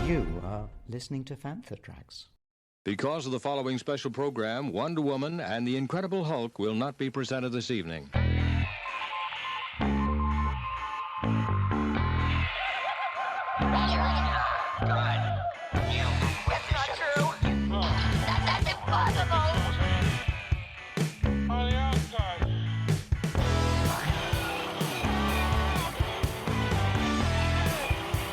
You are listening to Fantha tracks. Because of the following special program, Wonder Woman and the Incredible Hulk will not be presented this evening.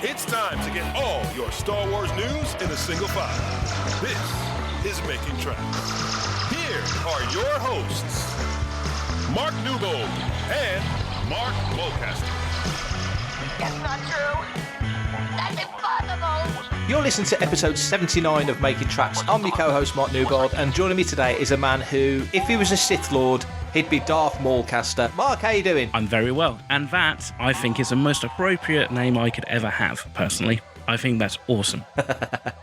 It's time to get all your Star Wars news in a single file. This is Making Tracks. Here are your hosts, Mark Newbold and Mark Mulcaster. That's not true. That's impossible. You're listening to episode 79 of Making Tracks. I'm your co-host Mark Newbold, and joining me today is a man who, if he was a Sith Lord, he'd be Darth Mulcaster. Mark, how you doing? I'm very well, and that, I think, is the most appropriate name I could ever have, personally. I think that's awesome.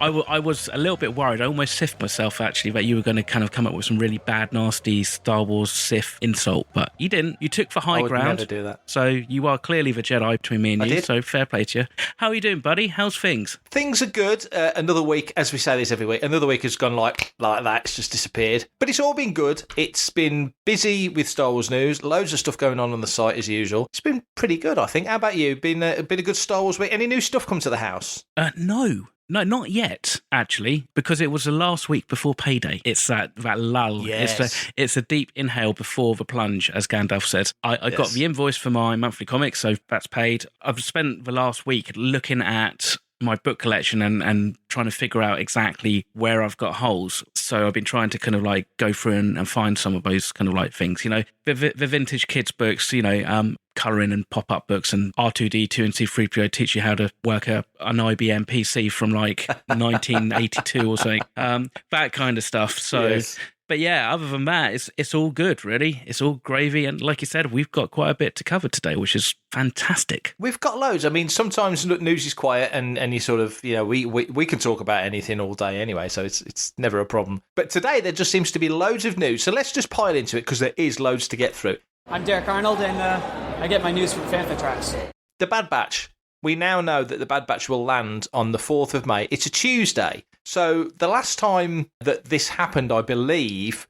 I was a little bit worried. I almost siffed myself, actually, that you were going to kind of come up with some really bad, nasty Star Wars Sith insult, but you didn't. You took the high ground. I would never do that. So you are clearly the Jedi between me and you, did. so fair play to you. How are you doing, buddy? How's things? Things are good. Another week, as we say this every week, another week has gone like that. It's just disappeared. But it's all been good. It's been busy with Star Wars news. Loads of stuff going on the site as usual. It's been pretty good, I think. How about you? Been a good Star Wars week? Any new stuff come to the house? No, not yet, actually, because it was the last week before payday. It's that lull. Yes. It's a deep inhale before the plunge, as Gandalf said. I got the invoice for my monthly comics, so that's paid. I've spent the last week looking at my book collection and trying to figure out exactly where I've got holes. So I've been trying to kind of like go through and find some of those kind of like things, you know, the vintage kids books, you know, colouring and pop-up books, and R2D2 and C3PO teach you how to work an IBM PC from like 1982 or something, that kind of stuff. So yes. But yeah, other than that, it's all good, really. It's all gravy. And like you said, we've got quite a bit to cover today, which is fantastic. We've got loads. I mean, sometimes news is quiet and you sort of, you know, we can talk about anything all day anyway, so it's never a problem. But today there just seems to be loads of news. So let's just pile into it because there is loads to get through. I'm Derek Arnold, and I get my news from Fantha tracks. The Bad Batch. We now know that the Bad Batch will land on the 4th of May. It's a Tuesday. So the last time that this happened, I believe,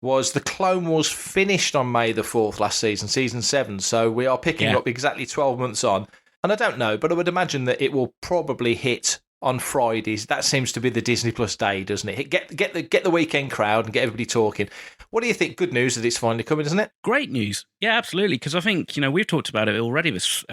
was the Clone Wars finished on May the 4th last season, season 7. So we are picking up exactly 12 months on. And I don't know, but I would imagine that it will probably hit on Fridays. That seems to be the Disney Plus day, doesn't it? Get the weekend crowd and get everybody talking. What do you think? Good news that it's finally coming, isn't it? Great news. Yeah, absolutely. Because I think, you know, we've talked about it already this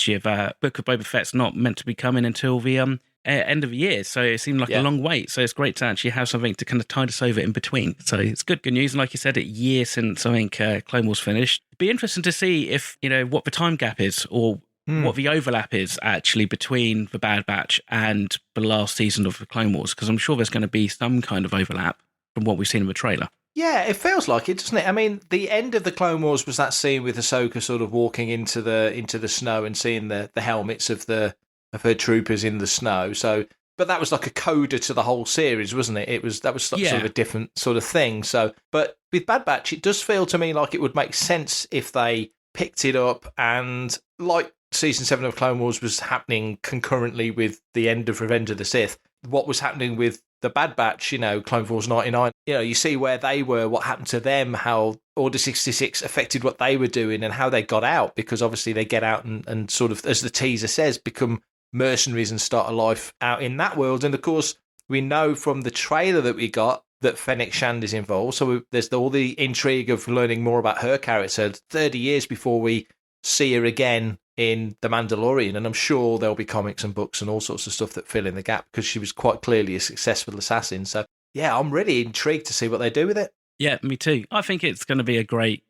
year. That Book of Boba Fett's not meant to be coming until the end of the year. So it seemed like a long wait. So it's great to actually have something to kind of tide us over in between. So it's good news. And like you said, a year since I think Clone Wars finished. It'd be interesting to see if, you know, what the time gap is or what the overlap is actually between the Bad Batch and the last season of the Clone Wars. Because I'm sure there's going to be some kind of overlap from what we've seen in the trailer. Yeah, it feels like it, doesn't it? I mean, the end of the Clone Wars was that scene with Ahsoka sort of walking into the snow and seeing the helmets of her troopers in the snow. So, but that was like a coda to the whole series, wasn't it? That was sort of a different sort of thing. So, but with Bad Batch, it does feel to me like it would make sense if they picked it up and like season 7 of Clone Wars was happening concurrently with the end of Revenge of the Sith. What was happening with the Bad Batch, you know, Clone Wars 99, you know, you see where they were, what happened to them, how Order 66 affected what they were doing and how they got out, because obviously they get out and sort of, as the teaser says, become mercenaries and start a life out in that world. And of course, we know from the trailer that we got that Fennec Shand is involved. So there's all the intrigue of learning more about her character 30 years before we see her again in The Mandalorian, and I'm sure there'll be comics and books and all sorts of stuff that fill in the gap because she was quite clearly a successful assassin. So yeah, I'm really intrigued to see what they do with it. Yeah, me too. I think it's going to be a great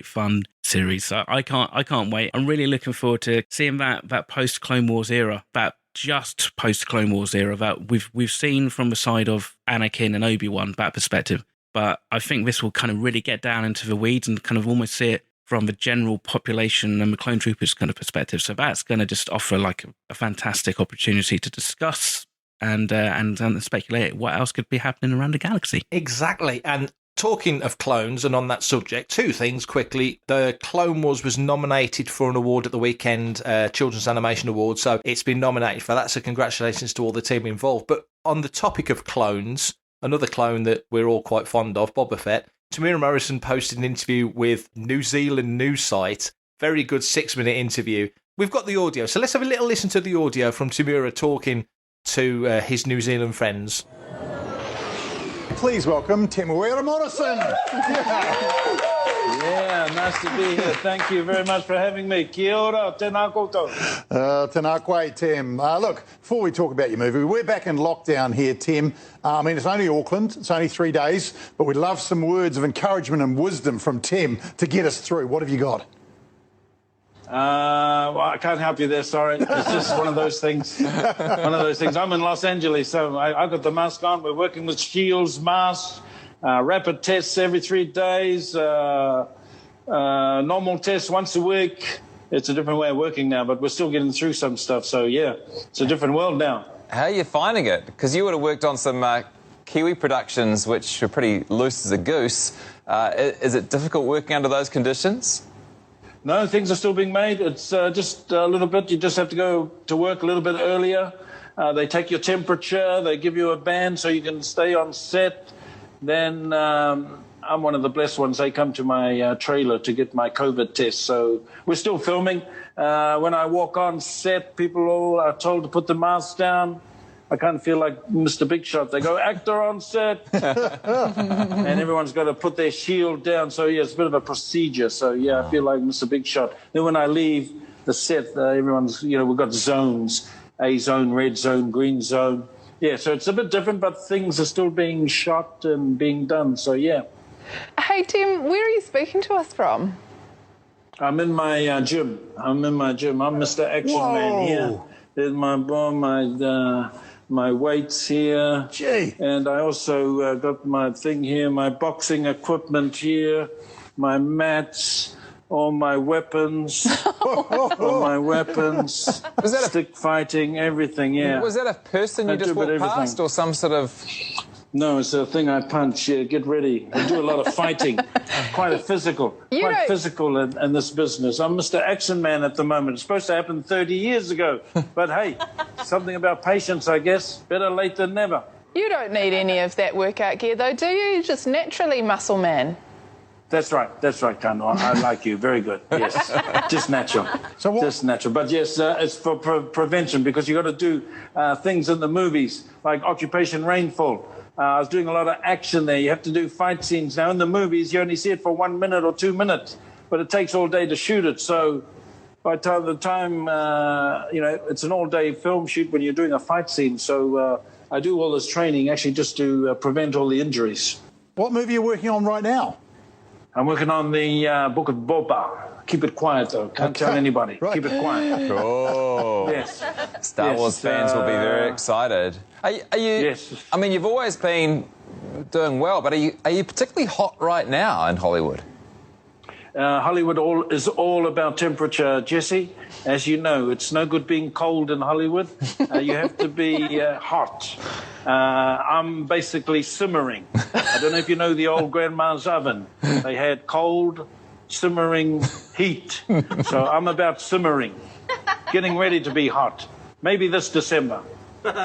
fun series. So I can't wait. I'm really looking forward to seeing that post Clone Wars era, that just post Clone Wars era that we've seen from the side of Anakin and Obi-Wan, that perspective. But I think this will kind of really get down into the weeds and kind of almost see it from the general population and the clone troopers kind of perspective. So that's going to just offer like a fantastic opportunity to discuss and speculate what else could be happening around the galaxy. Exactly. And talking of clones, and on that subject, two things quickly. The Clone Wars was nominated for an award at the weekend, Children's Animation Award, so it's been nominated for that, so congratulations to all the team involved. But on the topic of clones, another clone that we're all quite fond of, Boba Fett, Temuera Morrison posted an interview with New Zealand news site. Very good 6-minute interview. We've got the audio, so let's have a little listen to the audio from Temuera talking to his New Zealand friends. Please welcome Temuera Morrison. Yeah, nice to be here. Thank you very much for having me. Kia ora, tēnā koutou. Tēnā koe, Tim. Look, before we talk about your movie, we're back in lockdown here, Tim. I mean, it's only Auckland. It's only 3 days, but we'd love some words of encouragement and wisdom from Tim to get us through. What have you got? Well, I can't help you there, sorry. It's just one of those things. I'm in Los Angeles, so I've got the mask on. We're working with shields, masks, rapid tests every 3 days, normal tests once a week. It's a different way of working now, but we're still getting through some stuff. So, yeah, it's a different world now. How are you finding it? Because you would have worked on some Kiwi productions, which are pretty loose as a goose. Is it difficult working under those conditions? No, things are still being made. It's just a little bit. You just have to go to work a little bit earlier. They take your temperature. They give you a band so you can stay on set. Then I'm one of the blessed ones. They come to my trailer to get my COVID test. So we're still filming. When I walk on set, people all are told to put the mask down. I kind of feel like Mr. Big Shot. They go, actor on set. And everyone's got to put their shield down. So, yeah, it's a bit of a procedure. So, yeah, I feel like Mr. Big Shot. Then when I leave the set, everyone's, we've got zones. A zone, red zone, green zone. Yeah, so it's a bit different, but things are still being shot and being done. So, yeah. Hey, Tim, where are you speaking to us from? I'm in my gym. I'm Mr. Action Man here. There's my weights here. Gee. And I also got my thing here, my boxing equipment here, my mats, all my weapons, Was that stick fighting, everything, yeah. Was that a person you just walked past or some sort of... No, it's a thing I punch. Yeah, get ready. I do a lot of fighting. Quite physical in this business. I'm Mr. Action Man at the moment. It's supposed to happen 30 years ago. But hey, something about patience, I guess. Better late than never. You don't need any of that workout gear, though, do you? You're just naturally muscle man. That's right, Kano. I like you. Very good. Yes, just natural. Just natural. But yes, it's for prevention because you got to do things in the movies like Occupation Rainfall. I was doing a lot of action there. You have to do fight scenes. Now, in the movies, you only see it for 1 minute or 2 minutes, but it takes all day to shoot it. So by the time it's an all-day film shoot when you're doing a fight scene. So I do all this training actually just to prevent all the injuries. What movie are you working on right now? I'm working on the Book of Boba. Keep it quiet, though. Can't tell anybody. Right. Keep it quiet. Oh. Yes. Star Wars fans will be very excited. Are you? Yes. I mean, you've always been doing well, but are you particularly hot right now in Hollywood? Hollywood is all about temperature, Jesse. As you know, it's no good being cold in Hollywood. You have to be hot. I'm basically simmering. I don't know if you know the old grandma's oven. They had cold, simmering heat. So I'm about simmering, getting ready to be hot. Maybe this December.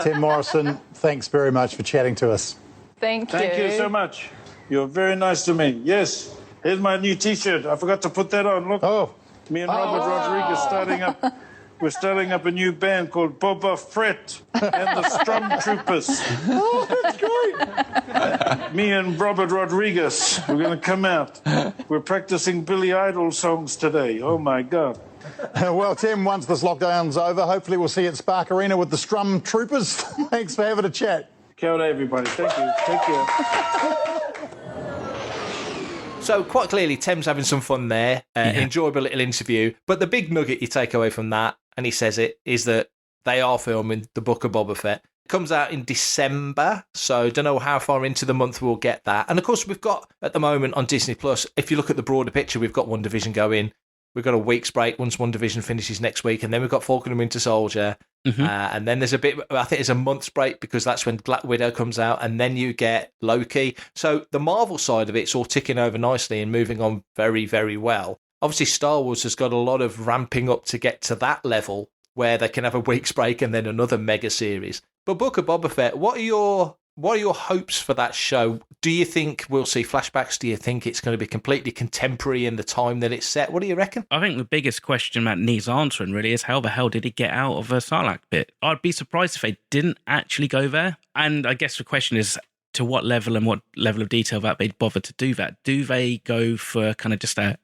Tim Morrison, thanks very much for chatting to us. Thank you so much. You're very nice to me. Yes. Here's my new T-shirt. I forgot to put that on. Look. Oh. Me and Robert Rodriguez starting up. We're starting up a new band called Boba Fett and the Stormtroopers. Oh, that's great. Me and Robert Rodriguez. We're going to come out. We're practicing Billy Idol songs today. Oh, my God. Well, Tim, once this lockdown's over, hopefully we'll see you at Spark Arena with the Stormtroopers. Thanks for having a chat. Kia ora, everybody. Thank you. Take care. So quite clearly, Tim's having some fun there. Enjoyable little interview. But the big nugget you take away from that, and he says it, is that they are filming the Book of Boba Fett. It comes out in December, so don't know how far into the month we'll get that. And of course, we've got, at the moment on Disney+, if you look at the broader picture, we've got WandaVision going. we've got a week's break once One Division finishes next week, and then we've got Falcon and Winter Soldier. And then there's I think it's a month's break because that's when Black Widow comes out, and then you get Loki. So the Marvel side of it's all ticking over nicely and moving on very, very well. Obviously, Star Wars has got a lot of ramping up to get to that level where they can have a week's break and then another mega series. But Book of Boba Fett, what are your hopes for that show? Do you think we'll see flashbacks? Do you think it's going to be completely contemporary in the time that it's set? What do you reckon? I think the biggest question that needs answering really is how the hell did he get out of a Sarlacc pit? I'd be surprised if they didn't actually go there. And I guess the question is to what level and what level of detail that they'd bother to do that. Do they go for kind of just a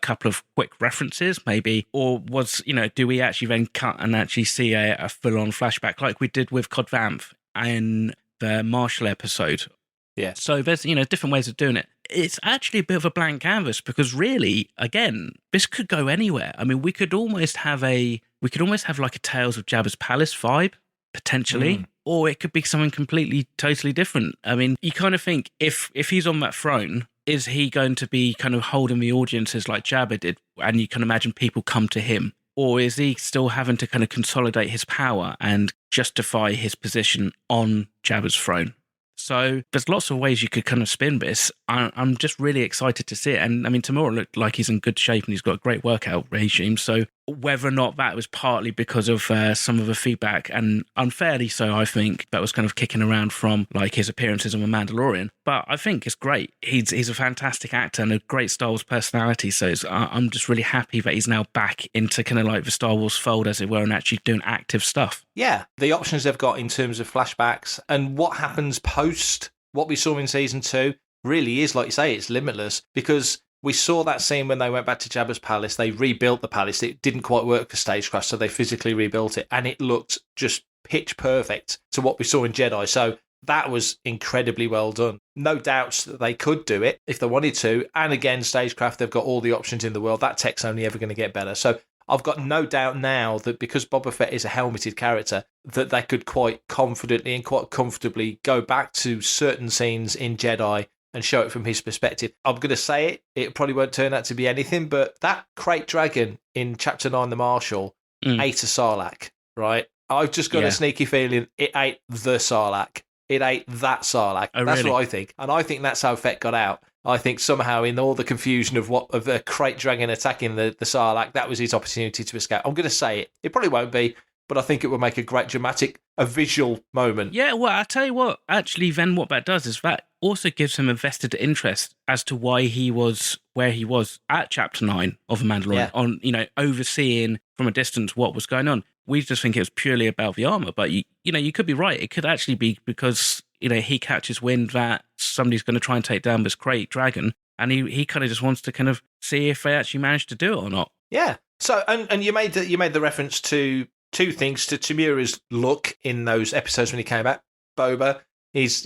couple of quick references maybe? Or do we actually then cut and actually see a full-on flashback like we did with Cod Vanth and the Marshall episode? Yeah. So there's, different ways of doing it. It's actually a bit of a blank canvas because really, again, this could go anywhere. I mean, we could almost have like a Tales of Jabba's Palace vibe, potentially, or it could be something completely, totally different. I mean, you kind of think if he's on that throne, is he going to be kind of holding the audiences like Jabba did? And you can imagine people come to him. Or is he still having to kind of consolidate his power and justify his position on Jabba's throne? So there's lots of ways you could kind of spin this. I'm just really excited to see it. And I mean, Temuera looked like he's in good shape and he's got a great workout regime. So whether or not that was partly because of some of the feedback, and unfairly so, I think, that was kind of kicking around from like his appearances on The Mandalorian. But I think it's great. He's a fantastic actor and a great Star Wars personality. So I'm just really happy that he's now back into kind of like the Star Wars fold, as it were, and actually doing active stuff. Yeah, the options they've got in terms of flashbacks and what happens post what we saw in season 2 really is, like you say, it's limitless, because we saw that scene when they went back to Jabba's palace. They rebuilt the palace. It didn't quite work for stagecraft, so they physically rebuilt it, and it looked just pitch perfect to what we saw in Jedi. So that was incredibly well done. No doubts that they could do it if they wanted to. And again, stagecraft, they've got all the options in the world. That tech's only ever going to get better. So I've got no doubt now that because Boba Fett is a helmeted character, that they could quite confidently and quite comfortably go back to certain scenes in Jedi and show it from his perspective. I'm going to say it probably won't turn out to be anything, but that crate dragon in Chapter 9, the Marshal, ate a Sarlacc, right? I've just got a sneaky feeling it ate the Sarlacc. It ate that Sarlacc. Oh, that's really? what I think. And I think that's how Fett got out. I think somehow in all the confusion of the crate dragon attacking the Sarlacc, that was his opportunity to escape. I'm going to say it. It probably won't be, but I think it will make a great a visual moment. Yeah, well, I'll tell you what, actually, then what that does is that also gives him a vested interest as to why he was where he was at Chapter 9 of The Mandalorian, on, overseeing from a distance what was going on. We just think it was purely about the armor, but you could be right. It could actually be because he catches wind that somebody's going to try and take down this crate dragon, and he kind of just wants to kind of see if they actually managed to do it or not. Yeah. So and you made the reference to two things, to Temuera's look in those episodes when he came back. Boba, he's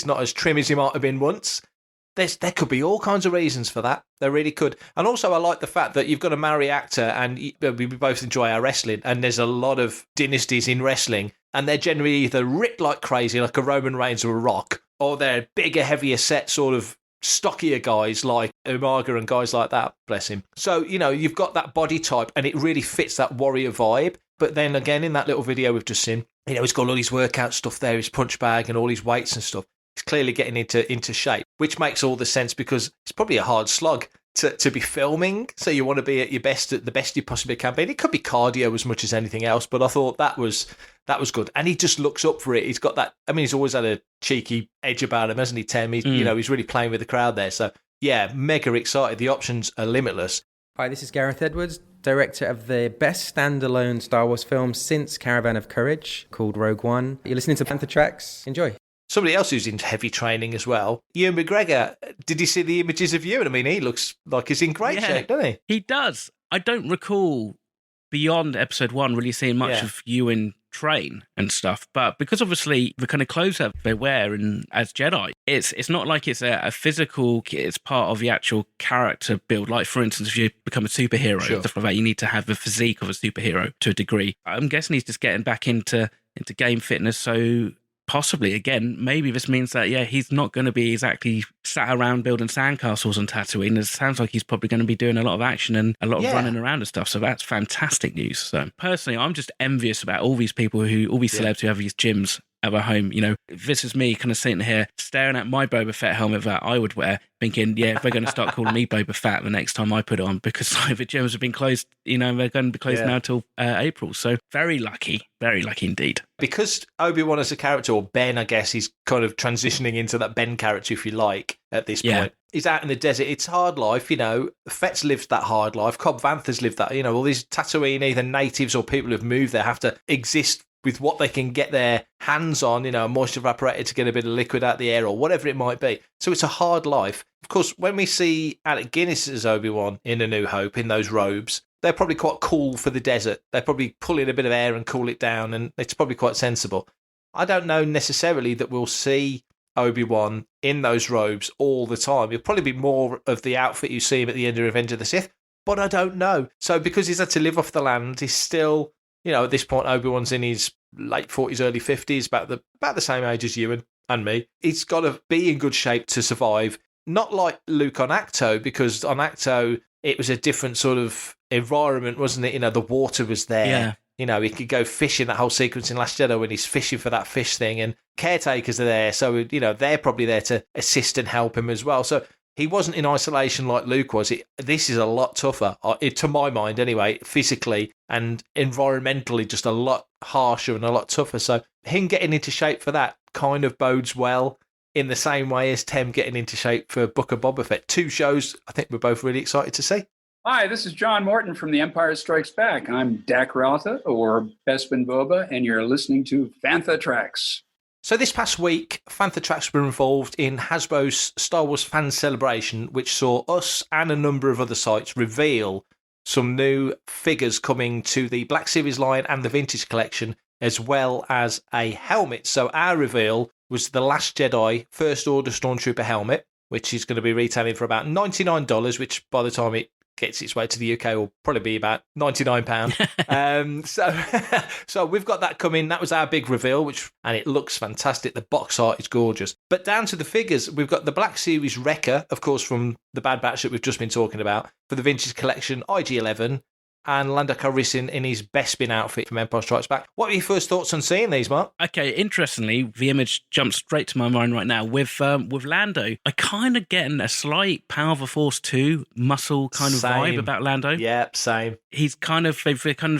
not as trim as he might have been once. There could be all kinds of reasons for that. There really could. And also, I like the fact that you've got a Maori actor, and we both enjoy our wrestling, and there's a lot of dynasties in wrestling, and they're generally either ripped like crazy, like a Roman Reigns or a Rock, or they're bigger, heavier set, sort of stockier guys like Umaga and guys like that, bless him. So, you've got that body type, and it really fits that warrior vibe. But then again, in that little video we've just seen, he's got all his workout stuff there, his punch bag and all his weights and stuff. He's clearly getting into shape, which makes all the sense because it's probably a hard slog to be filming. So you want to be at your best, at the best you possibly can be. And it could be cardio as much as anything else, but I thought that was good. And he just looks up for it. He's got that. I mean, he's always had a cheeky edge about him, hasn't he, Tem? He's really playing with the crowd there. So yeah, mega excited. The options are limitless. Hi, this is Gareth Edwards, director of the best standalone Star Wars film since Caravan of Courage, called Rogue One. You're listening to Panther Tracks. Enjoy. Somebody else who's in heavy training as well, Ewan McGregor. Did you see the images of Ewan? I mean, he looks like he's in great shape, doesn't he? He does. I don't recall beyond episode 1 really seeing much of Ewan train and stuff, but because obviously the kind of clothes that they wear as Jedi, it's not like it's a physical, it's part of the actual character build. Like, for instance, if you become a superhero, stuff like that, you need to have the physique of a superhero to a degree. I'm guessing he's just getting back into game fitness, so possibly, again, maybe this means that, he's not going to be exactly sat around building sandcastles on Tatooine. It sounds like he's probably going to be doing a lot of action and a lot of running around and stuff. So that's fantastic news. So personally, I'm just envious about all these people all these celebs who have these gyms at their home. This is me kind of sitting here staring at my Boba Fett helmet that I would wear, thinking, if they're going to start calling me Boba Fett the next time I put it on, because the gyms have been closed, they're going to be closed now till April. So very lucky indeed. Because Obi-Wan as a character, or Ben, I guess, he's kind of transitioning into that Ben character, if you like, at this point. He's out in the desert. It's hard life, Fett's lived that hard life. Cobb Vanth's lived that. All these Tatooine, either natives or people who've moved there, have to exist with what they can get their hands on, a moisture evaporator to get a bit of liquid out the air or whatever it might be. So it's a hard life. Of course, when we see Alec Guinness as Obi-Wan in A New Hope, in those robes, they're probably quite cool for the desert. They probably pull in a bit of air and cool it down, and it's probably quite sensible. I don't know necessarily that we'll see Obi-Wan in those robes all the time. It'll probably be more of the outfit you see him at the end of Revenge of the Sith, but I don't know. So because he's had to live off the land, he's still... at this point, Obi-Wan's in his late 40s, early 50s, about the same age as you and me. He's got to be in good shape to survive. Not like Luke on Acto, because on Acto, it was a different sort of environment, wasn't it? The water was there. He could go fishing, that whole sequence in Last Jedi when he's fishing for that fish thing, and caretakers are there. So, they're probably there to assist and help him as well. So he wasn't in isolation like Luke was. This is a lot tougher, to my mind anyway, physically and environmentally, just a lot harsher and a lot tougher. So him getting into shape for that kind of bodes well, in the same way as Tem getting into shape for Book of Boba Fett. Two shows I think we're both really excited to see. Hi, this is John Morton from The Empire Strikes Back. I'm Dak Rotha, or Bespin Boba, and you're listening to Fantha Tracks. So this past week, Fantha Tracks were involved in Hasbro's Star Wars Fan Celebration, which saw us and a number of other sites reveal some new figures coming to the Black Series line and the Vintage Collection, as well as a helmet. So our reveal was the Last Jedi First Order Stormtrooper helmet, which is going to be retailing for about $99, which by the time it gets its way to the UK will probably be about £99. So we've got that coming. That was our big reveal, and it looks fantastic. The box art is gorgeous. But down to the figures, we've got the Black Series Wrecker, of course, from the Bad Batch that we've just been talking about, for the Vintage Collection, IG-11, and Lando Calrissian in his Bespin outfit from Empire Strikes Back. What are your first thoughts on seeing these, Mark? Okay, interestingly, the image jumps straight to my mind right now. With Lando, I kind of getting a slight Power of the Force 2 muscle kind of vibe about Lando. Yeah, same. They've kind of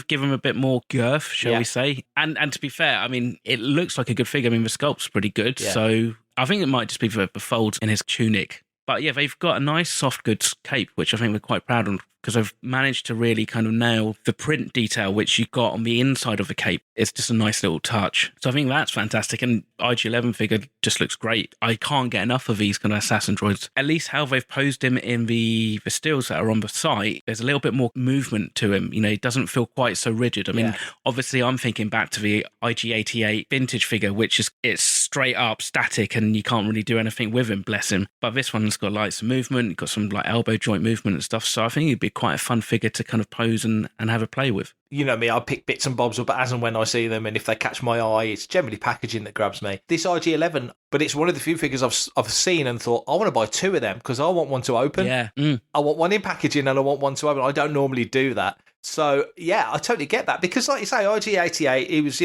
given him a bit more girth, shall we say. And to be fair, I mean, it looks like a good figure. I mean, the sculpt's pretty good. Yeah. So I think it might just be the folds in his tunic. But yeah, they've got a nice soft goods cape, which I think we're quite proud of, because I've managed to really kind of nail the print detail which you've got on the inside of the cape. It's just a nice little touch. So I think that's fantastic. And IG-11 figure just looks great. I can't get enough of these kind of assassin droids. At least how they've posed him in the stills that are on the site, there's a little bit more movement to him. It doesn't feel quite so rigid. I mean, obviously I'm thinking back to the IG-88 vintage figure, which it's straight up static and you can't really do anything with him, bless him. But this one's got like some movement, got some like elbow joint movement and stuff. So I think it'd be quite a fun figure to kind of pose and have a play with. You know me, I pick bits and bobs up as and when I see them, and if they catch my eye, it's generally packaging that grabs me. This IG-11, but it's one of the few figures I've seen and thought, I want to buy two of them because I want one to open. Yeah. I want one in packaging and I want one to open. I don't normally do that. So, yeah, I totally get that because, like you say, IG-88, he was,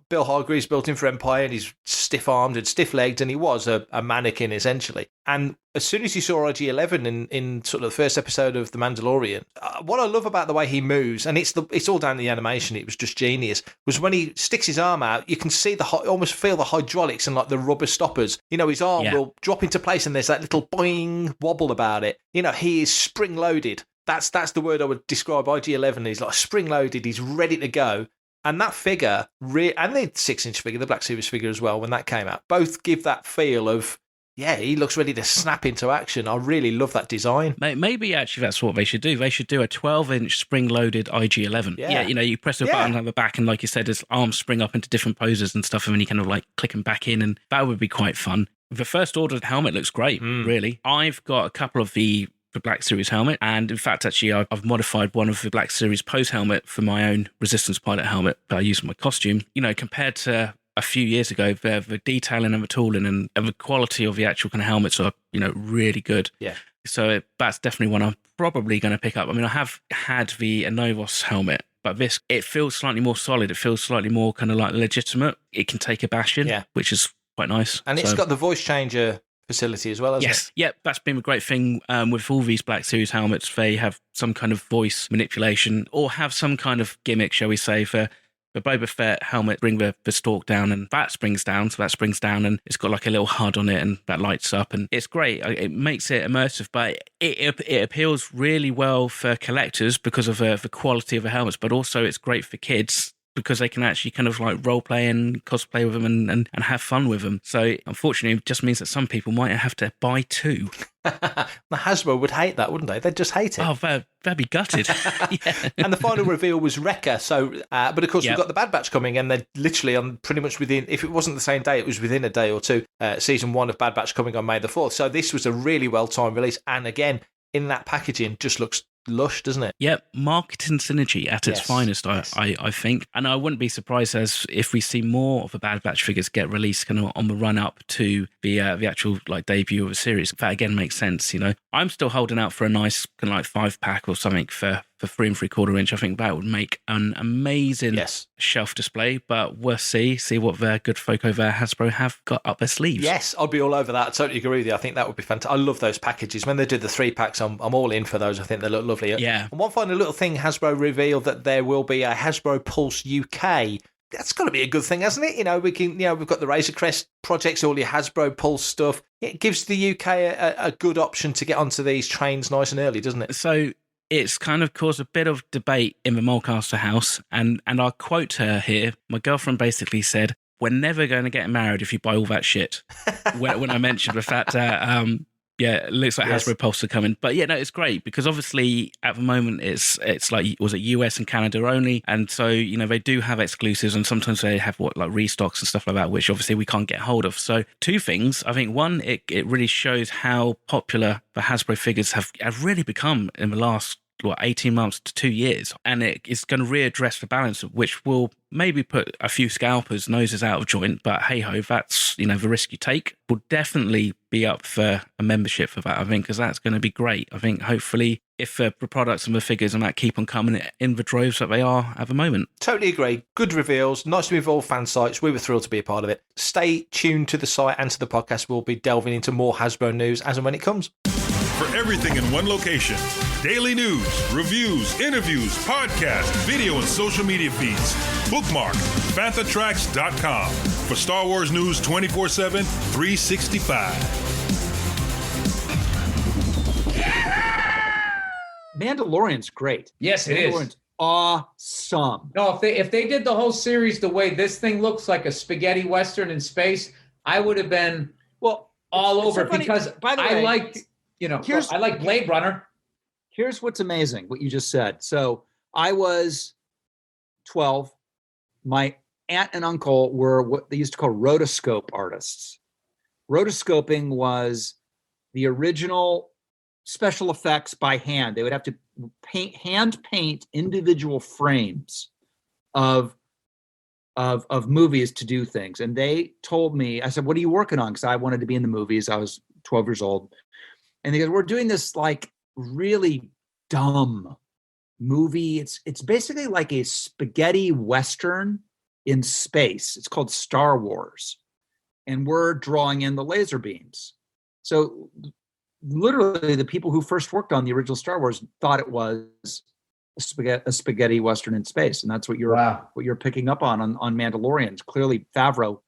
Bill Hargreaves built him for Empire and he's stiff-armed and stiff-legged and he was a mannequin, essentially. And as soon as you saw IG-11 in sort of the first episode of The Mandalorian, what I love about the way he moves, and it's all down to the animation, it was just genius, was when he sticks his arm out, you can see almost feel the hydraulics and like the rubber stoppers. His arm will drop into place and there's that little boing wobble about it. He is spring-loaded. That's the word I would describe IG-11. He's like spring-loaded. He's ready to go. And that figure, and the 6-inch figure, the Black Series figure as well, when that came out, both give that feel of, yeah, he looks ready to snap into action. I really love that design. Maybe actually that's what they should do. They should do a 12-inch spring-loaded IG-11. Yeah, you press a button on the back and like you said, his arms spring up into different poses and stuff and then you kind of like click them back in and that would be quite fun. The First Order helmet looks great, really. I've got a couple of the Black Series helmet, and in fact actually I've modified one of the Black Series pose helmet for my own Resistance pilot helmet that I use in my costume. Compared to a few years ago. The detailing and the tooling and the quality of the actual kind of helmets are, really good. Yeah. So that's definitely one I'm probably going to pick up. I mean, I have had the Anovos helmet, but this, it feels slightly more solid. It feels slightly more kind of like legitimate. It can take a bashing, which is quite nice. And it's got the voice changer facility as well, hasn't it? Yes, that's been a great thing with all these Black Series helmets. They have some kind of voice manipulation or have some kind of gimmick, shall we say, for the Boba Fett helmet, bring the stalk down, and that springs down, and it's got like a little HUD on it, and that lights up, and it's great. It makes it immersive, but it appeals really well for collectors because of the quality of the helmets, but also it's great for kids because they can actually kind of like role play and cosplay with them and have fun with them. So unfortunately, it just means that some people might have to buy two. The Hasbro would hate that, wouldn't they? They'd just hate it. Oh, they'd be gutted. Yeah. And the final reveal was Wrecker. So, but of course, we've got the Bad Batch coming, and they're literally on pretty much within, if it wasn't the same day, it was within a day or two, season 1 of Bad Batch coming on May the 4th. So this was a really well-timed release. And again, in that packaging, just looks lush, doesn't it? Yep, marketing synergy at its finest, I think. And I wouldn't be surprised as if we see more of the Bad Batch figures get released kind of on the run up to the actual like debut of a series. That again makes sense, I'm still holding out for a nice kind of like 5-pack or something for 3 3/4 inch. I think that would make an amazing shelf display, but we'll see what the good folk over at Hasbro have got up their sleeves. Yes, I'd be all over that. I totally agree with you. I think that would be fantastic. I love those packages. When they do the 3-packs, I'm all in for those. I think they look lovely. Yeah. And one final little thing, Hasbro revealed that there will be a Hasbro Pulse UK. That's got to be a good thing, hasn't it? We can, we've got the Razor Crest projects, all your Hasbro Pulse stuff. It gives the UK a good option to get onto these trains nice and early, doesn't it? So it's kind of caused a bit of debate in the Mulcaster house, and I'll quote her here. My girlfriend basically said, "We're never going to get married if you buy all that shit." when I mentioned the fact that, it looks like Hasbro Pulse are coming. But yeah, no, it's great because obviously at the moment it's like, was it US and Canada only? And so, they do have exclusives and sometimes they have like restocks and stuff like that, which obviously we can't get hold of. So 2 things. I think one, it really shows how popular the Hasbro figures have really become in the last 18 months to 2 years, and it's going to readdress the balance, which will maybe put a few scalpers' noses out of joint, but hey ho, that's the risk you take. Will definitely be up for a membership for that, I think, because that's going to be great. I think hopefully if the products and the figures and that keep on coming in the droves that they are at the moment. Totally agree. Good reveals, nice to involve fan sites. We were thrilled to be a part of it. Stay tuned to the site and to the podcast. We'll be delving into more Hasbro news as and when it comes. For everything in one location, daily news, reviews, interviews, podcasts, video, and social media feeds, bookmark FanthaTracks.com for Star Wars news 24/7, 365. Mandalorian's great. Yes, it is. Mandalorian's awesome. No, if they did the whole series the way this thing looks like a spaghetti western in space, I would have been all over it because by the way, I liked, I like Blade Runner. Here's what's amazing, what you just said. So I was 12. My aunt and uncle were what they used to call rotoscope artists. Rotoscoping was the original special effects by hand. They would have to hand paint individual frames of movies to do things. And they told me, I said, "What are you working on?" Because I wanted to be in the movies. I was 12 years old. And they go, "We're doing this like really dumb movie. It's basically like a spaghetti western in space. It's called Star Wars. And we're drawing in the laser beams." So literally the people who first worked on the original Star Wars thought it was a spaghetti western in space. And that's what you're picking up on Mandalorian. Clearly Favreau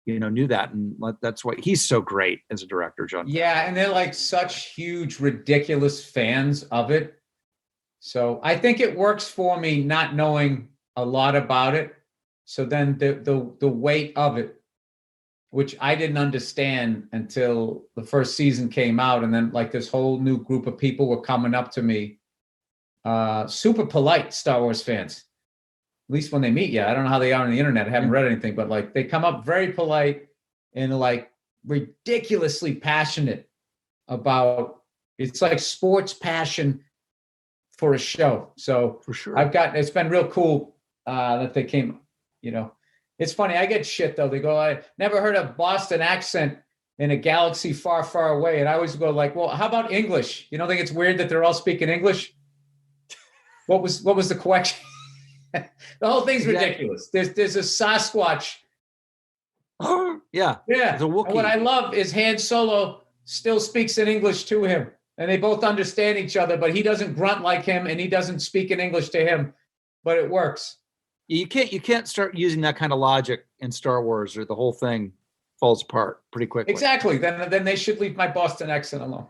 knew that, and that's why he's so great as a director, John. Yeah, and they're like such huge, ridiculous fans of it. So I think it works for me not knowing a lot about it. So then the weight of it, which I didn't understand until the first season came out, and then like this whole new group of people were coming up to me, super polite Star Wars fans. At least when they meet you. I don't know how they are on the internet. I haven't read anything, but like they come up very polite and like ridiculously passionate about, it's like sports passion for a show. So for sure, it's been real cool that they came, It's funny. I get shit though. They go, I never heard a Boston accent in a galaxy far, far away. And I always go like, well, how about English? You don't think it's weird that they're all speaking English? What was the question? The whole thing's ridiculous. There's a Sasquatch. Yeah. And what I love is Han Solo still speaks in English to him. And they both understand each other, but he doesn't grunt like him and he doesn't speak in English to him. But it works. You can't start using that kind of logic in Star Wars or the whole thing falls apart pretty quickly. Exactly. Then they should leave my Boston accent alone.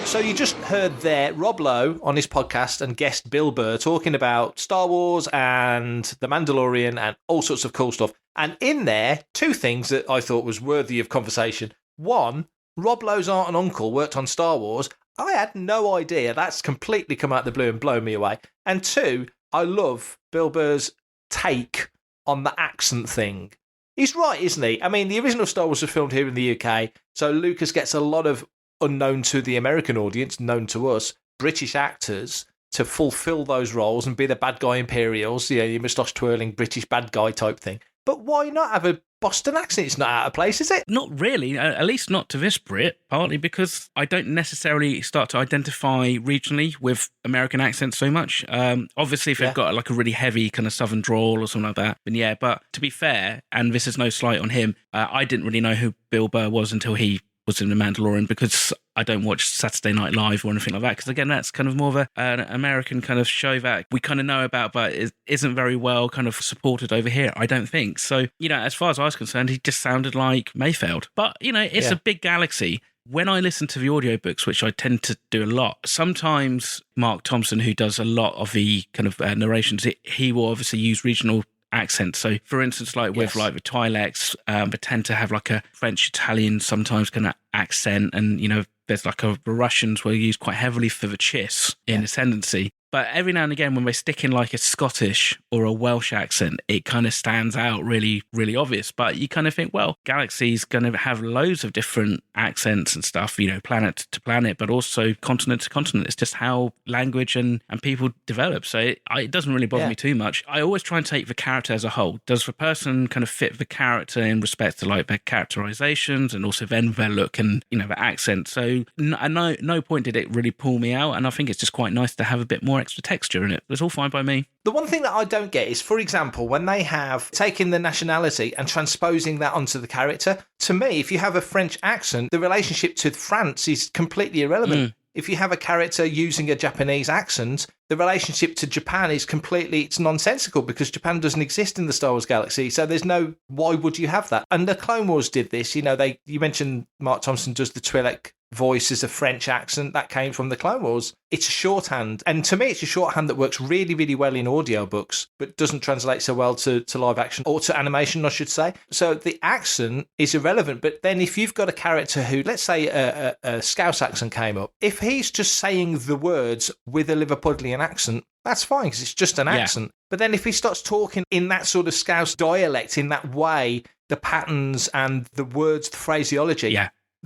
So you just heard there Rob Lowe on his podcast and guest Bill Burr talking about Star Wars and The Mandalorian and all sorts of cool stuff. And in there, two things that I thought was worthy of conversation. One, Rob Lowe's aunt and uncle worked on Star Wars. I had no idea. That's completely come out of the blue and blown me away. And two, I love Bill Burr's take on the accent thing. He's right, isn't he? I mean, the original Star Wars was filmed here in the UK, so Lucas gets a lot of unknown to the American audience, known to us, British actors to fulfill those roles and be the bad guy Imperials, your moustache twirling British bad guy type thing. But why not have a Boston accent? It's not out of place, is it? Not really, at least not to this Brit, partly because I don't necessarily start to identify regionally with American accents so much. Obviously, if they've got like a really heavy kind of southern drawl or something like that, then yeah. But to be fair, and this is no slight on him, I didn't really know who Bill Burr was until he was in The Mandalorian, because I don't watch Saturday Night Live or anything like that, because again, that's kind of more of an American kind of show that we kind of know about, but it isn't very well kind of supported over here, I don't think. So, as far as I was concerned, he just sounded like Mayfeld. But, it's a big galaxy. When I listen to the audiobooks, which I tend to do a lot, sometimes Mark Thompson, who does a lot of the kind of narrations, he will obviously use regional accent. So for instance, like with like the Twi'leks, they tend to have like a French, Italian, sometimes kind of accent, and there's like the Russians will use quite heavily for the Chiss in Ascendancy. But every now and again, when they stick in like a Scottish or a Welsh accent, it kind of stands out really, really obvious. But you kind of think, well, Galaxy's going to have loads of different accents and stuff, planet to planet, but also continent to continent. It's just how language and people develop. So it doesn't really bother me too much. I always try and take the character as a whole. Does the person kind of fit the character in respect to like their characterizations and also then their look and, the accent? So at no point did it really pull me out. And I think it's just quite nice to have a bit more extra texture in it. It's all fine by me. The one thing that I don't get is, for example, when they have taken the nationality and transposing that onto the character, to me, if you have a French accent, the relationship to France is completely irrelevant. If you have a character using a Japanese accent, the relationship to Japan is it's nonsensical, because Japan doesn't exist in the Star Wars galaxy. So there's why would you have that? And the Clone Wars did this. You mentioned Mark Thompson does the Twi'lek voice as a French accent. That came from the Clone Wars. It's a shorthand. And to me, it's a shorthand that works really, really well in audiobooks, but doesn't translate so well to live action, or to animation, I should say. So the accent is irrelevant. But then if you've got a character who, let's say a Scouse accent came up, if he's just saying the words with a Liverpudlian accent, that's fine, because it's just an accent. But then if he starts talking in that sort of Scouse dialect, in that way, the patterns and the words, the phraseology,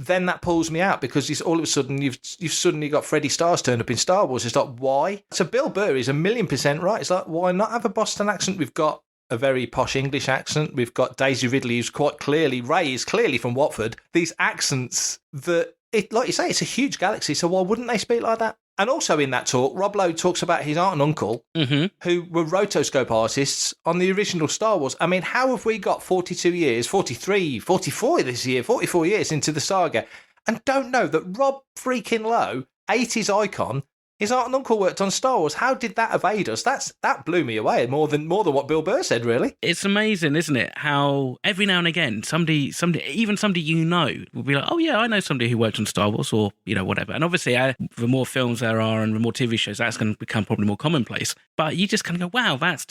then that pulls me out, because all of a sudden you've suddenly got Freddie Starrs turned up in Star Wars. It's like, why? So Bill Burr is 1,000,000% right. It's like, why not have a Boston accent? We've got a very posh English accent. We've got Daisy Ridley, who's quite clearly, Ray is clearly from Watford. These accents that, like you say, it's a huge galaxy, so why wouldn't they speak like that? And also in that talk, Rob Lowe talks about his aunt and uncle, who were rotoscope artists on the original Star Wars. I mean, how have we got 42 years, 43, 44 this year, 44 years into the saga, and don't know that Rob freaking Lowe, 80s icon, his aunt and uncle worked on Star Wars? How did that evade us? That blew me away more than what Bill Burr said, really. It's amazing, isn't it? How every now and again, somebody, even somebody will be like, oh yeah, I know somebody who worked on Star Wars, or whatever. And obviously, the more films there are and the more TV shows, that's going to become probably more commonplace. But you just kind of go, wow, that's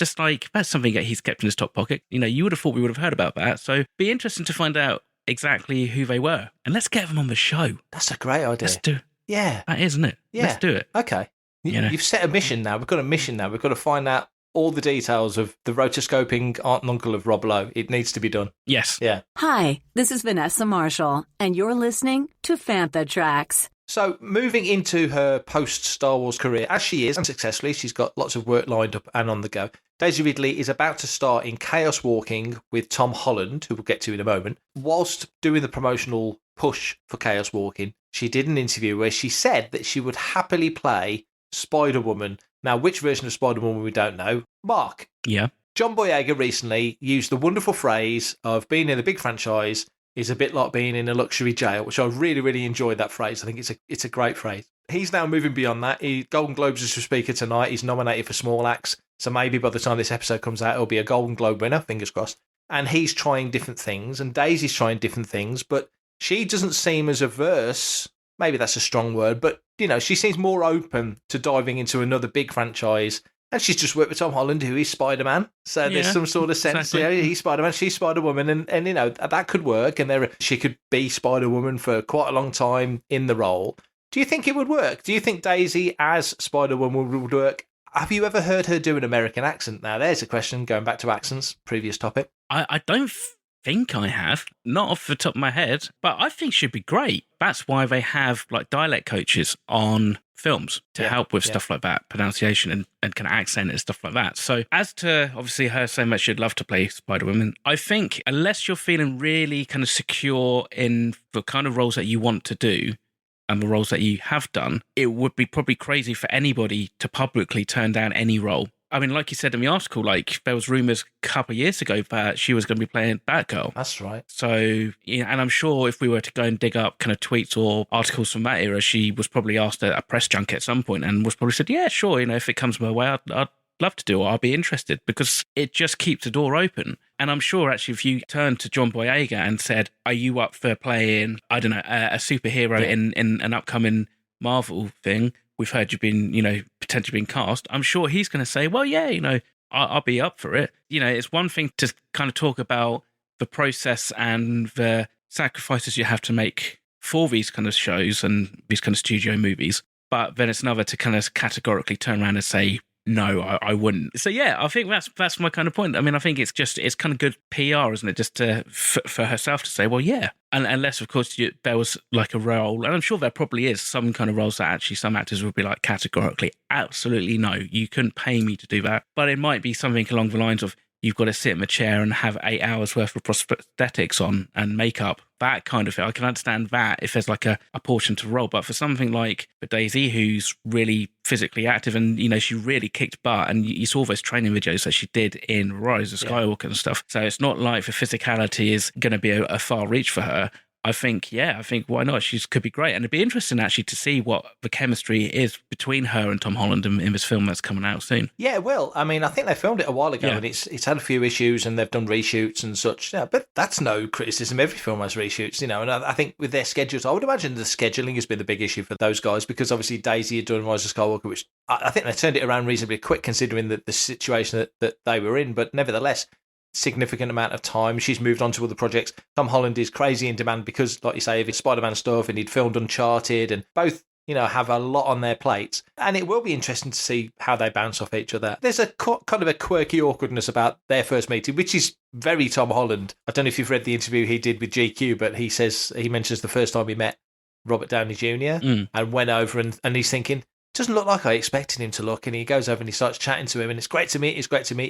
something that he's kept in his top pocket. You would have thought we would have heard about that. So be interesting to find out exactly who they were, and let's get them on the show. That's a great idea. Let's do. Yeah. That is, isn't it? Yeah. Let's do it. Okay. You've set a mission now. We've got a mission now. We've got to find out all the details of the rotoscoping aunt and uncle of Rob Lowe. It needs to be done. Yes. Yeah. Hi, this is Vanessa Marshall, and you're listening to Fantha Tracks. So moving into her post-Star Wars career, as she is, and successfully, she's got lots of work lined up and on the go. Daisy Ridley is about to star in Chaos Walking with Tom Holland, who we'll get to in a moment. Whilst doing the promotional push for Chaos Walking, she did an interview where she said that she would happily play Spider-Woman. Now, which version of Spider-Woman we don't know. Mark. Yeah. John Boyega recently used the wonderful phrase of being in a big franchise is a bit like being in a luxury jail, which I really, really enjoyed that phrase. I think it's a great phrase. He's now moving beyond that. Golden Globes is for speaker tonight. He's nominated for Small Axe. So maybe by the time this episode comes out, he'll be a Golden Globe winner, fingers crossed. And he's trying different things, and Daisy's trying different things, but she doesn't seem as averse. Maybe that's a strong word, but, she seems more open to diving into another big franchise. And she's just worked with Tom Holland, who is Spider-Man. So there's some sort of sense, exactly. He's Spider-Man, she's Spider-Woman, and that could work. And she could be Spider-Woman for quite a long time in the role. Do you think it would work? Do you think Daisy as Spider-Woman would work? Have you ever heard her do an American accent? Now, there's a question, going back to accents, previous topic. I don't think I have, not off the top of my head, but I think she'd be great. That's why they have dialect coaches on films to help with stuff like that, pronunciation and kind of accent and stuff like that. So as to obviously her saying that she'd love to play Spider-Woman, I think unless you're feeling really kind of secure in the kind of roles that you want to do and the roles that you have done, it would be probably crazy for anybody to publicly turn down any role. I mean, like you said in the article, there was rumours a couple of years ago that she was going to be playing Batgirl. That's right. So, and I'm sure if we were to go and dig up kind of tweets or articles from that era, she was probably asked at a press junket at some point and was probably said, yeah, sure, if it comes my way, I'd love to do it, I'll be interested, because it just keeps the door open. And I'm sure actually if you turned to John Boyega and said, are you up for playing, I don't know, a superhero in an upcoming Marvel thing, we've heard you've been, potentially being cast, I'm sure he's going to say, well, yeah, I'll be up for it. It's one thing to kind of talk about the process and the sacrifices you have to make for these kind of shows and these kind of studio movies, but then it's another to kind of categorically turn around and say, no, I wouldn't. So yeah, I think that's my kind of point. I mean, I think it's kind of good PR, isn't it? Just for herself to say, well, yeah. And unless, of course, there was a role, and I'm sure there probably is some kind of roles that actually some actors would be categorically, absolutely no, you couldn't pay me to do that. But it might be something along the lines of, you've got to sit in the chair and have 8 hours worth of prosthetics on and makeup, that kind of thing. I can understand that if there's a portion to roll, but for something like Daisy, who's really physically active and, she really kicked butt, and you saw those training videos that she did in Rise of Skywalker and stuff. So it's not like the physicality is going to be a far reach for her. I think why not? She could be great. And it'd be interesting actually to see what the chemistry is between her and Tom Holland in this film that's coming out soon. Yeah, it will. I mean, I think they filmed it a while ago and it's had a few issues and they've done reshoots and such. Yeah, but that's no criticism. Every film has reshoots, and I think with their schedules, I would imagine the scheduling has been the big issue for those guys, because obviously Daisy had done Rise of Skywalker, which I think they turned it around reasonably quick considering the situation that they were in, but nevertheless, significant amount of time. She's moved on to other projects. Tom Holland is crazy in demand because, like you say, of his Spider-Man stuff, and he'd filmed Uncharted, and both, have a lot on their plates. And it will be interesting to see how they bounce off each other. There's a kind of a quirky awkwardness about their first meeting, which is very Tom Holland. I don't know if you've read the interview he did with GQ, but he mentions the first time he met Robert Downey Jr. And went over and he's thinking, doesn't look like I expected him to look, and he goes over and he starts chatting to him, and it's great to meet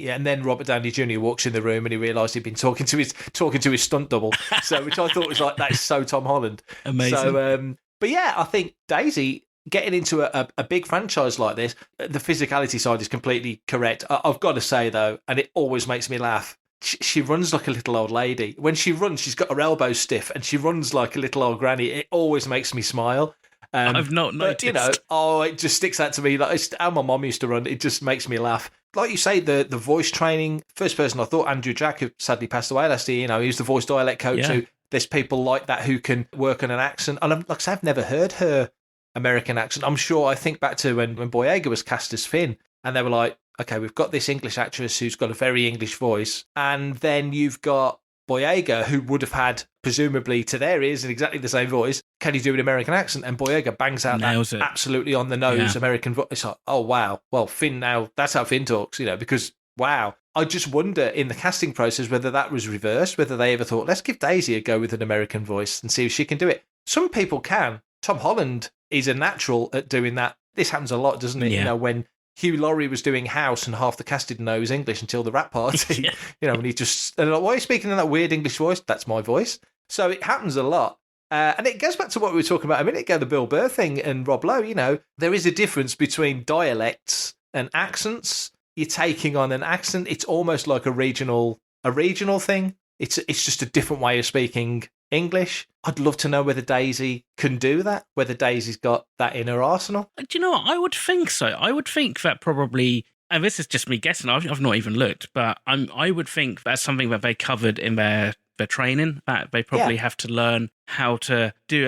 you. And then Robert Downey Jr. walks in the room and he realised he'd been talking to his stunt double. So, which I thought was that's so Tom Holland. Amazing. So, but yeah, I think Daisy getting into a big franchise like this, the physicality side is completely correct. I've got to say though, and it always makes me laugh, she runs like a little old lady. When she runs, she's got her elbows stiff, and she runs like a little old granny. It always makes me smile. I've not noticed. But, it just sticks out to me. It's how my mom used to run. It just makes me laugh. Like you say, the voice training. First person I thought, Andrew Jack, who sadly passed away last year. He was the voice dialect coach. Who there's people like that who can work on an accent. And like I say, I've never heard her American accent. I think back to when Boyega was cast as Finn, and they were like, okay, we've got this English actress who's got a very English voice, and then you've got Boyega, who would have had, presumably to their ears, in exactly the same voice. Can he do an American accent? And Boyega bangs out that absolutely on the nose American voice. It's like, oh, wow. Well, Finn now, that's how Finn talks, because, wow. I just wonder in the casting process whether that was reversed, whether they ever thought, let's give Daisy a go with an American voice and see if she can do it. Some people can. Tom Holland is a natural at doing that. This happens a lot, doesn't it? Yeah. You know, when Hugh Laurie was doing House and half the cast didn't know his English until the rap party. Yeah. You know, and he just, and like, why are you speaking in that weird English voice? That's my voice. So it happens a lot. And it goes back to what we were talking about a minute ago, the Bill Burr thing and Rob Lowe. You know, there is a difference between dialects and accents. You're taking on an accent. It's almost like a regional thing. It's just a different way of speaking English. I'd love to know whether Daisy can do that, whether Daisy's got that in her arsenal. Do you know what? I would think so. I would think that probably, and this is just me guessing, I've not even looked, but I would think that's something that they covered in their training, that they probably have to learn how to do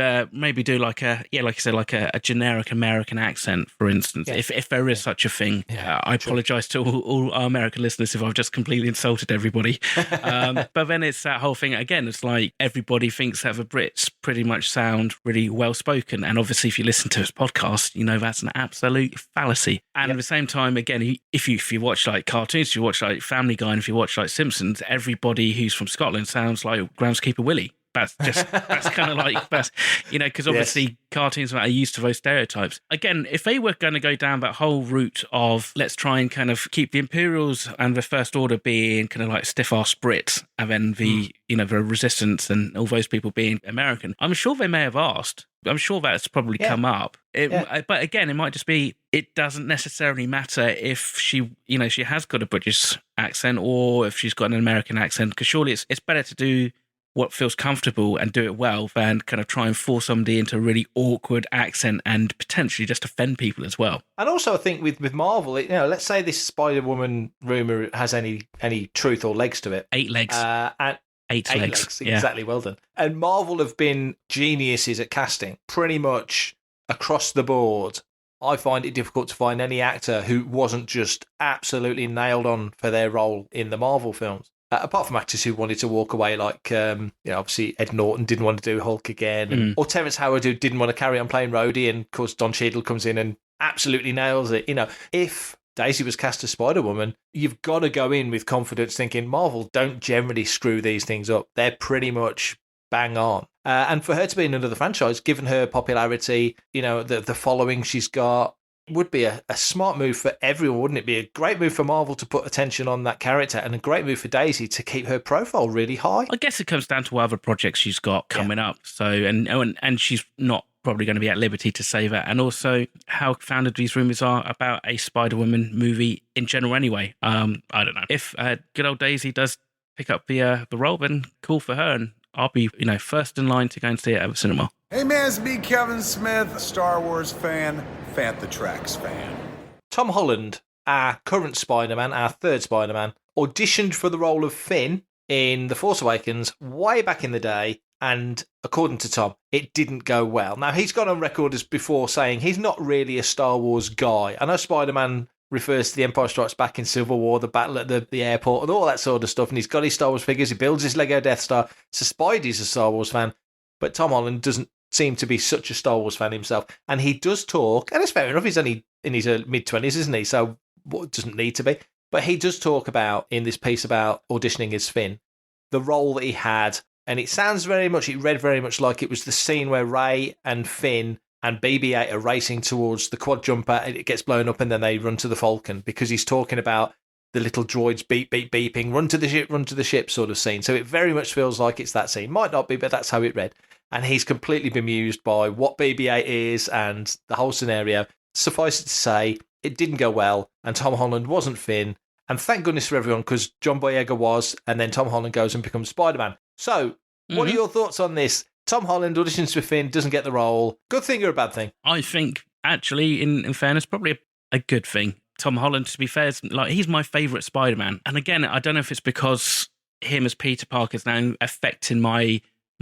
like a generic American accent, for instance, if there is such a thing. I apologize to all our American listeners if I've just completely insulted everybody. But then it's that whole thing again. It's like everybody thinks that the Brits pretty much sound really well spoken, and obviously if you listen to this podcast, you know that's an absolute fallacy. And at the same time, again, if you watch like cartoons, if you watch like Family Guy, and if you watch like Simpsons, everybody who's from Scotland sounds like Groundskeeper Willie. That's kind of like, that's, you know, because obviously cartoons are used to those stereotypes. Again, if they were going to go down that whole route of let's try and kind of keep the Imperials and the First Order being kind of like stiff-ass Brits, and then the the Resistance and all those people being American, I'm sure they may have asked. I'm sure that's probably come up. But again, it might just be, it doesn't necessarily matter if she has got a British accent or if she's got an American accent, because surely it's better to do what feels comfortable and do it well than kind of try and force somebody into a really awkward accent and potentially just offend people as well. And also I think with Marvel, let's say this Spider-Woman rumour has any truth or legs to it. 8 legs. Eight legs. Yeah. Exactly, well done. And Marvel have been geniuses at casting pretty much across the board. I find it difficult to find any actor who wasn't just absolutely nailed on for their role in the Marvel films. Apart from actors who wanted to walk away, like, obviously Ed Norton didn't want to do Hulk again, or Terrence Howard, who didn't want to carry on playing Rhodey, and of course Don Cheadle comes in and absolutely nails it. You know, if Daisy was cast as Spider-Woman, you've got to go in with confidence thinking Marvel don't generally screw these things up. They're pretty much bang on. And for her to be in another franchise, given her popularity, the following she's got, would be a smart move for everyone, wouldn't it? Be a great move for Marvel to put attention on that character, and a great move for Daisy to keep her profile really high. I guess it comes down to what other projects she's got coming up. So, and she's not probably going to be at liberty to say that, and also how founded these rumours are about a Spider-Woman movie in general. Anyway, I don't know if good old Daisy does pick up the role, then cool for her, and I'll be first in line to go and see it at the cinema. Hey man, it's me, Kevin Smith, Star Wars fan, Fantha Tracks fan. Tom Holland, our current Spider-Man, our third Spider-Man, auditioned for the role of Finn in The Force Awakens way back in the day, and according to Tom, it didn't go well. Now, he's gone on record as before saying he's not really a Star Wars guy. I know Spider-Man refers to the Empire Strikes Back in Civil War, the battle at the airport, and all that sort of stuff, and he's got his Star Wars figures, he builds his Lego Death Star, so Spidey's a Star Wars fan, but Tom Holland doesn't seem to be such a Star Wars fan himself, and he does talk, and it's fair enough, he's only in his mid-20s, isn't he, so doesn't need to be, but he does talk about, in this piece about auditioning as Finn, the role that he had, and it read very much like it was the scene where Rey and Finn and BB-8 are racing towards the quad jumper, and it gets blown up, and then they run to the Falcon, because he's talking about the little droids beep, beep, beeping, run to the ship sort of scene, so it very much feels like it's that scene, might not be, but that's how it read. And he's completely bemused by what BB-8 is and the whole scenario. Suffice it to say, it didn't go well, and Tom Holland wasn't Finn. And thank goodness for everyone, because John Boyega was, and then Tom Holland goes and becomes Spider-Man. So, what are your thoughts on this? Tom Holland auditions for Finn, doesn't get the role. Good thing or a bad thing? I think, actually, in fairness, probably a good thing. Tom Holland, to be fair, he's my favourite Spider-Man. And again, I don't know if it's because him as Peter Parker is now affecting my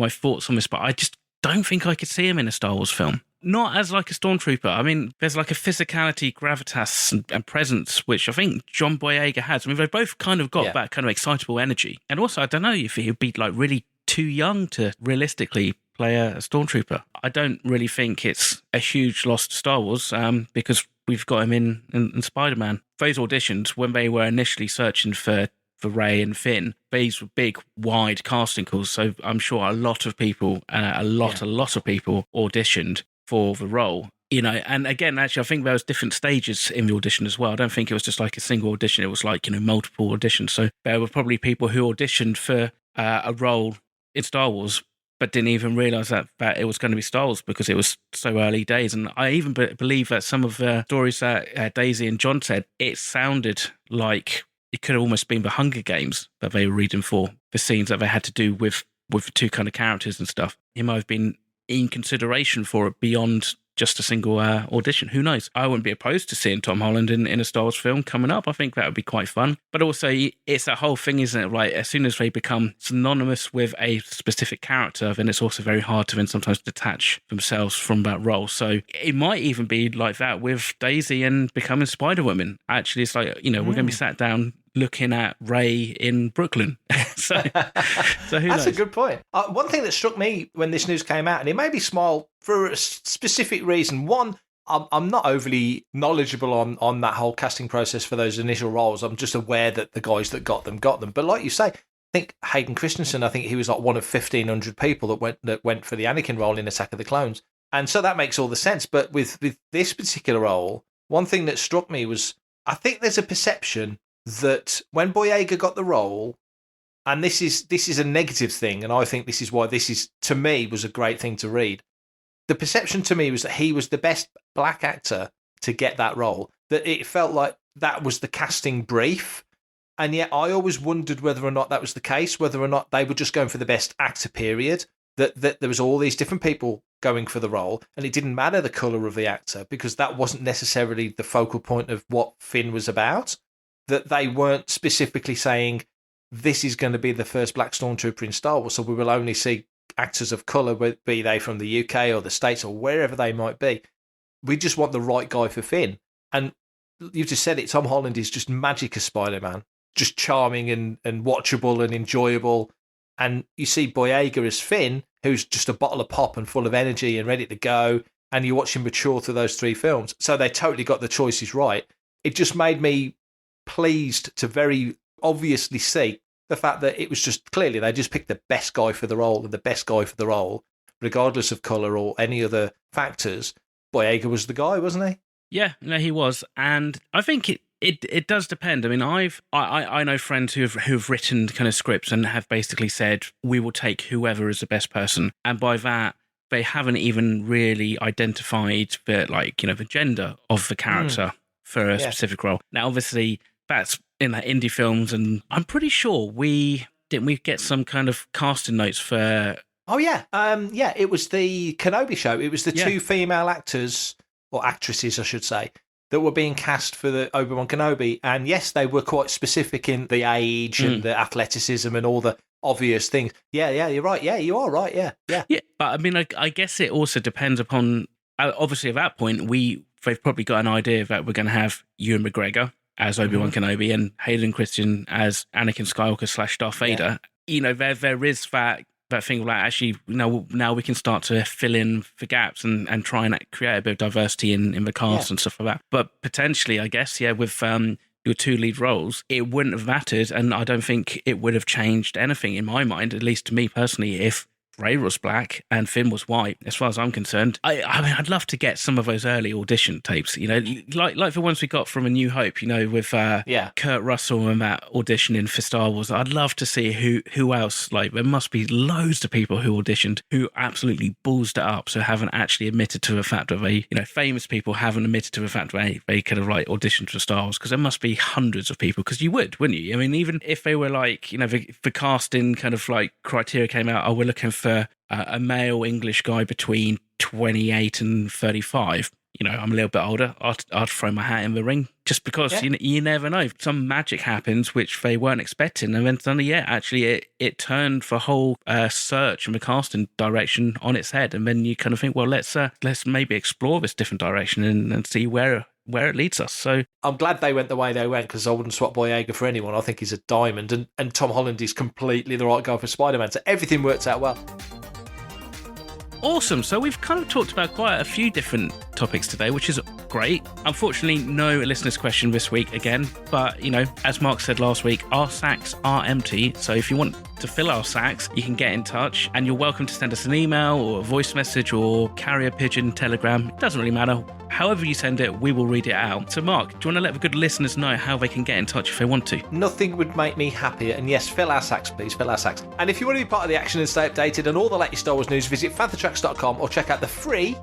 thoughts on this, but I just don't think I could see him in a Star Wars film. Not as like a stormtrooper. I mean, there's like a physicality, gravitas, and presence, which I think John Boyega has. I mean, they've both kind of got that kind of excitable energy. And also, I don't know if he'd be like really too young to realistically play a stormtrooper. I don't really think it's a huge loss to Star Wars because we've got him in Spider-Man. Those auditions, when they were initially searching for Rey and Finn, these were big, wide casting calls. So I'm sure a lot of people, a lot of people auditioned for the role. And again, actually, I think there was different stages in the audition as well. I don't think it was just like a single audition. It was like, multiple auditions. So there were probably people who auditioned for a role in Star Wars, but didn't even realise that it was going to be Star Wars because it was so early days. And I even believe that some of the stories that Daisy and John said, it sounded like it could have almost been the Hunger Games that they were reading for, the scenes that they had to do with the two kind of characters and stuff. He might have been in consideration for it beyond just a single audition. Who knows? I wouldn't be opposed to seeing Tom Holland in a Star Wars film coming up. I think that would be quite fun. But also, it's that whole thing, isn't it? Like, as soon as they become synonymous with a specific character, then it's also very hard to then sometimes detach themselves from that role. So it might even be like that with Daisy and becoming Spider-Woman. Actually, it's like, we're going to be sat down looking at Ray in Brooklyn. so who knows? That's a good point. One thing that struck me when this news came out, and it made me smile for a specific reason. One, I'm not overly knowledgeable on that whole casting process for those initial roles. I'm just aware that the guys that got them. But like you say, I think Hayden Christensen, I think he was like one of 1,500 people that went for the Anakin role in Attack of the Clones. And so that makes all the sense. But with this particular role, one thing that struck me was, I think there's a perception that when Boyega got the role, and this is a negative thing, and I think this is why this is, to me, was a great thing to read. The perception to me was that he was the best black actor to get that role, that it felt like that was the casting brief. And yet I always wondered whether or not that was the case, whether or not they were just going for the best actor, period, that there was all these different people going for the role, and it didn't matter the colour of the actor, because that wasn't necessarily the focal point of what Finn was about. That they weren't specifically saying, this is going to be the first black stormtrooper in Star Wars, so we will only see actors of colour, be they from the UK or the States or wherever they might be. We just want the right guy for Finn. And you just said it, Tom Holland is just magic as Spider-Man, just charming and watchable and enjoyable. And you see Boyega as Finn, who's just a bottle of pop and full of energy and ready to go, and you watch him mature through those 3 films. So they totally got the choices right. It just made me pleased to very obviously see the fact that it was just clearly they just picked the best guy for the role, and the best guy for the role, regardless of colour or any other factors. Boyega was the guy, wasn't he? Yeah, no, he was. And I think it does depend. I mean, I know friends who've written kind of scripts and have basically said, we will take whoever is the best person. And by that, they haven't even really identified the gender of the character for a specific role. Now, obviously, that's in the indie films, and I'm pretty sure we get some kind of casting notes for. Oh yeah, it was the Kenobi show. It was the 2 female actors or actresses, I should say, that were being cast for the Obi-Wan Kenobi, and yes, they were quite specific in the age and the athleticism and all the obvious things. Yeah, you're right. Yeah, you are right. Yeah. But I mean, I guess it also depends upon. Obviously, at that point, they've probably got an idea that we're going to have Ewan McGregor as Obi-Wan Kenobi and Hayden Christensen as Anakin Skywalker / Darth Vader. There is that thing like, actually, now we can start to fill in the gaps and try and create a bit of diversity in the cast and stuff like that. But potentially, I guess, with your 2 lead roles, it wouldn't have mattered, and I don't think it would have changed anything in my mind, at least to me personally, if Rey was black and Finn was white, as far as I'm concerned. I mean, I'd love to get some of those early audition tapes, like the ones we got from A New Hope, with Kurt Russell and that auditioning for Star Wars. I'd love to see who else. There must be loads of people who auditioned who absolutely ballsed it up, so haven't actually admitted to the fact that they, famous people haven't admitted to the fact that they could have auditioned for Star Wars, because there must be hundreds of people, because you would, wouldn't you? I mean, even if they were the casting kind of criteria came out, we're looking for a male English guy between 28 and 35. I'm a little bit older. I'd throw my hat in the ring, just because you never know. Some magic happens which they weren't expecting, and then suddenly, actually, it turned the whole search and the casting direction on its head. And then you kind of think, well, let's maybe explore this different direction and see where it leads us. So I'm glad they went the way they went, because I wouldn't swap Boyega for anyone. I think he's a diamond, and Tom Holland is completely the right guy for Spider-Man. So everything works out well. Awesome. So we've kind of talked about quite a few different topics today, which is great. Unfortunately, no listeners' question this week again. But, you know, as Mark said last week, our sacks are empty. So if you want to fill our sacks, you can get in touch, and you're welcome to send us an email or a voice message or carrier pigeon, telegram. It doesn't really matter. However you send it, we will read it out. So Mark, do you want to let the good listeners know how they can get in touch if they want to? Nothing would make me happier. And yes, fill our sacks, please. Fill our sacks. And if you want to be part of the action and stay updated on all the latest Star Wars news, visit fanthatracks.com or check out the free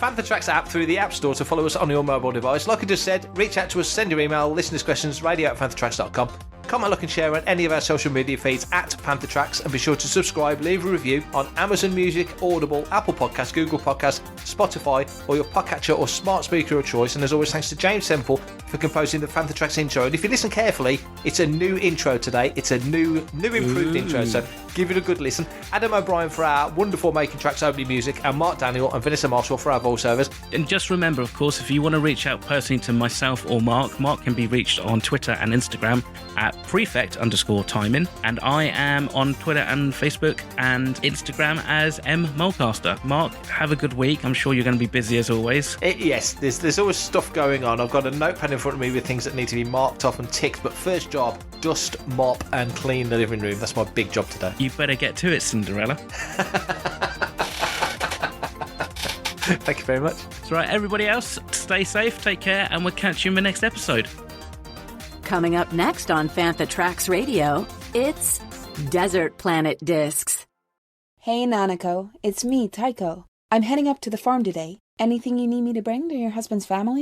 Fantha Tracks app through the App Store to follow us on your mobile device. Like I just said, reach out to us, send your email, listeners' questions, radio@fanthatracks.com. Comment, look and share on any of our social media feeds at Panther Tracks, and be sure to subscribe, leave a review on Amazon Music, Audible, Apple Podcasts, Google Podcasts, Spotify, or your podcatcher or smart speaker of choice. And as always, thanks to James Semple for composing the Panther Tracks intro. And if you listen carefully, it's a new intro today. It's a new improved intro, so give it a good listen. Adam O'Brien for our wonderful Making Tracks opening music, and Mark Daniel and Vanessa Marshall for our voiceovers. And just remember, of course, if you want to reach out personally to myself or Mark can be reached on Twitter and Instagram at prefect_timing, and I am on Twitter and Facebook and Instagram as mmulcaster. Mark, have a good week. I'm sure you're going to be busy as always. Yes, there's always stuff going on. I've got a notepad in front of me with things that need to be marked off and ticked, but first job, just mop and clean the living room. That's my big job today. You better get to it, Cinderella. Thank you very much. That's right, everybody else, stay safe, take care, and we'll catch you in the next episode. Coming up next on Fantha Tracks Radio, it's Desert Planet Discs. Hey, Nanako. It's me, Taiko. I'm heading up to the farm today. Anything you need me to bring to your husband's family?